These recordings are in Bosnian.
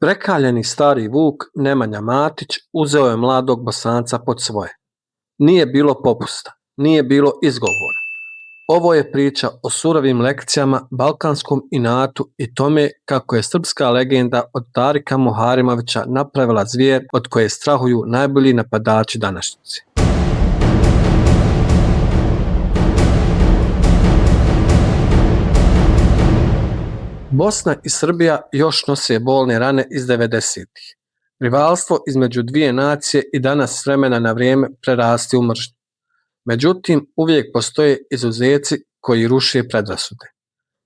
Prekaljeni stari vuk Nemanja Matić uzeo je mladog Bosanca pod svoje. Nije bilo popusta, nije bilo izgovora. Ovo je priča o surovim lekcijama, balkanskom inatu i tome kako je srpska legenda od Tarika Muharimovića napravila zvijer od koje strahuju najbolji napadači današnjice. Bosna i Srbija još nose bolne rane iz 90-ih. Rivalstvo između dvije nacije i danas s vremena na vrijeme prerasti u mržnju. Međutim, uvijek postoje izuzeci koji ruše predrasude.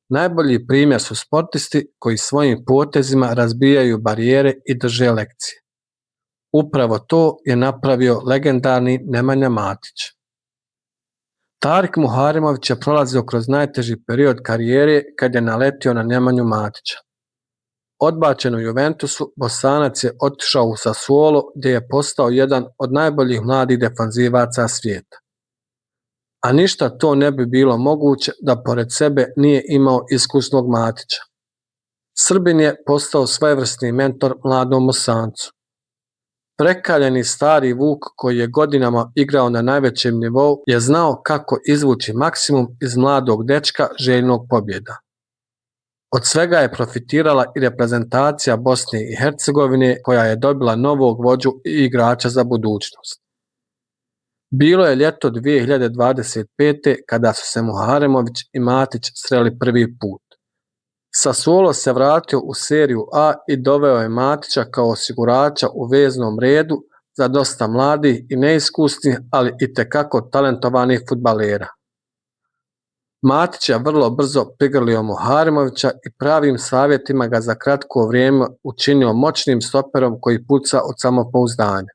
Najbolji primjer su sportisti koji svojim potezima razbijaju barijere i drže lekcije. Upravo to je napravio legendarni Nemanja Matić. Tarik Muharimović je prolazio kroz najteži period karijere kad je naletio na Nemanju Matića. Odbačen u Juventusu, Bosanac je otišao u Sassuolo gdje je postao jedan od najboljih mladih defanzivaca svijeta. A ništa to ne bi bilo moguće da pored sebe nije imao iskusnog Matića. Srbin je postao svojevrsni mentor mladom Bosancu. Prekaljeni stari vuk koji je godinama igrao na najvećem nivou je znao kako izvući maksimum iz mladog dečka željnog pobjeda. Od svega je profitirala i reprezentacija Bosne i Hercegovine koja je dobila novog vođu i igrača za budućnost. Bilo je ljeto 2025. kada su se Muharimović i Matić sreli prvi put. Sassuolo se vratio u seriju A i doveo je Matića kao osigurača u veznom redu za dosta mladih i neiskusnih, ali itekako talentovanih fudbalera. Matić je vrlo brzo prigrlio Muharimovića i pravim savjetima ga za kratko vrijeme učinio moćnim stoperom koji puca od samopouzdanja.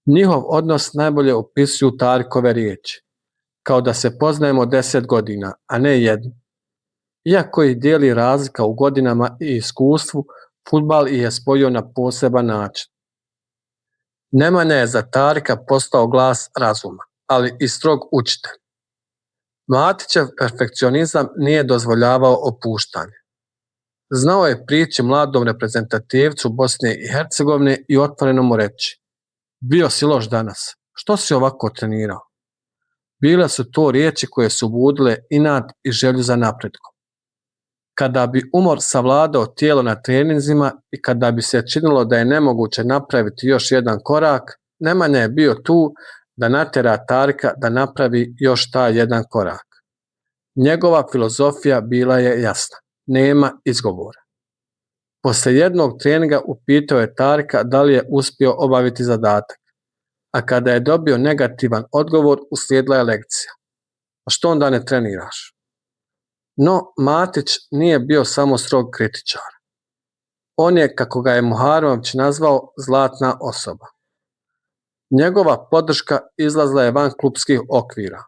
Njihov odnos najbolje opisuju Tarikove riječi, kao da se poznajemo 10 godina, a ne jednu. Iako ih dijeli razlika u godinama i iskustvu, fudbal ih je spojio na poseban način. Nemanja je za Tarika postao glas razuma, ali i strog učitelj. Matićev perfekcionizam nije dozvoljavao opuštanje. Znao je prići mladom reprezentativcu Bosne i Hercegovine i otvoreno mu reći: bio si loš danas, što si ovako trenirao? Bile su to riječi koje su budile inat i želju za napretkom. Kada bi umor savladao tijelo na treninzima i kada bi se činilo da je nemoguće napraviti još jedan korak, Nemanja je bio tu da natjera Tarika da napravi još taj jedan korak. Njegova filozofija bila je jasna, nema izgovora. Poslije jednog treninga upitao je Tarika da li je uspio obaviti zadatak, a kada je dobio negativan odgovor uslijedila je lekcija: a što onda ne treniraš? No, Matić nije bio samo strog kritičar. On je, kako ga je Muharimović nazvao, zlatna osoba. Njegova podrška izlazila je van klupskih okvira.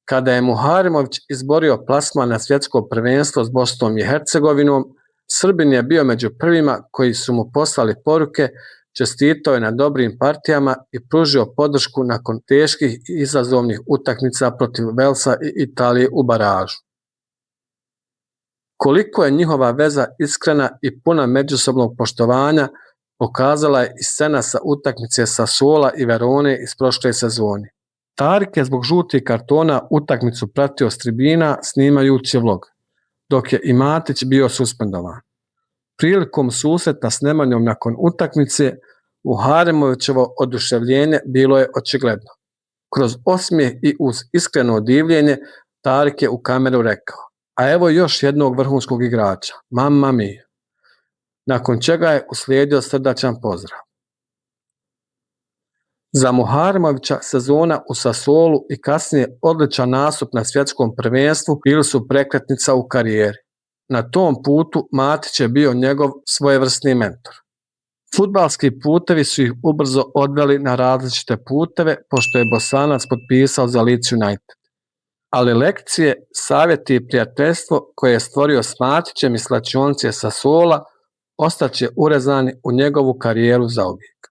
Kada je Muharimović izborio plasman na svjetsko prvenstvo s Bosnom i Hercegovinom, Srbin je bio među prvima koji su mu poslali poruke, čestitao je na dobrim partijama i pružio podršku nakon teških i izazovnih utakmica protiv Velsa i Italije u baražu. Koliko je njihova veza iskrena i puna međusobnog poštovanja pokazala je i scena sa utakmice Sassuola i Verone iz prošle sezone. Tarik je zbog žutih kartona utakmicu pratio s tribina snimajući vlog, dok je i Matić bio suspendovan. Prilikom susreta s Nemanjom nakon utakmice, Muharimovićevo oduševljenje bilo je očigledno. Kroz osmijeh i uz iskreno divljenje, Tarik je u kameru rekao: a evo još jednog vrhunskog igrača, mamma mia. Nakon čega je uslijedio srdačan pozdrav. Za Muharimovića sezona u Sassuolu i kasnije odličan nastup na svjetskom prvenstvu bili su prekretnica u karijeri. Na tom putu Matić je bio njegov svojevrsni mentor. Fudbalski putevi su ih ubrzo odveli na različite puteve pošto je Bosanac potpisao za Leeds United. Ali lekcije, savjeti i prijateljstvo koje je stvorio s Matićem iz slačionice Sassuola ostaće urezani u njegovu karijeru zauvijek.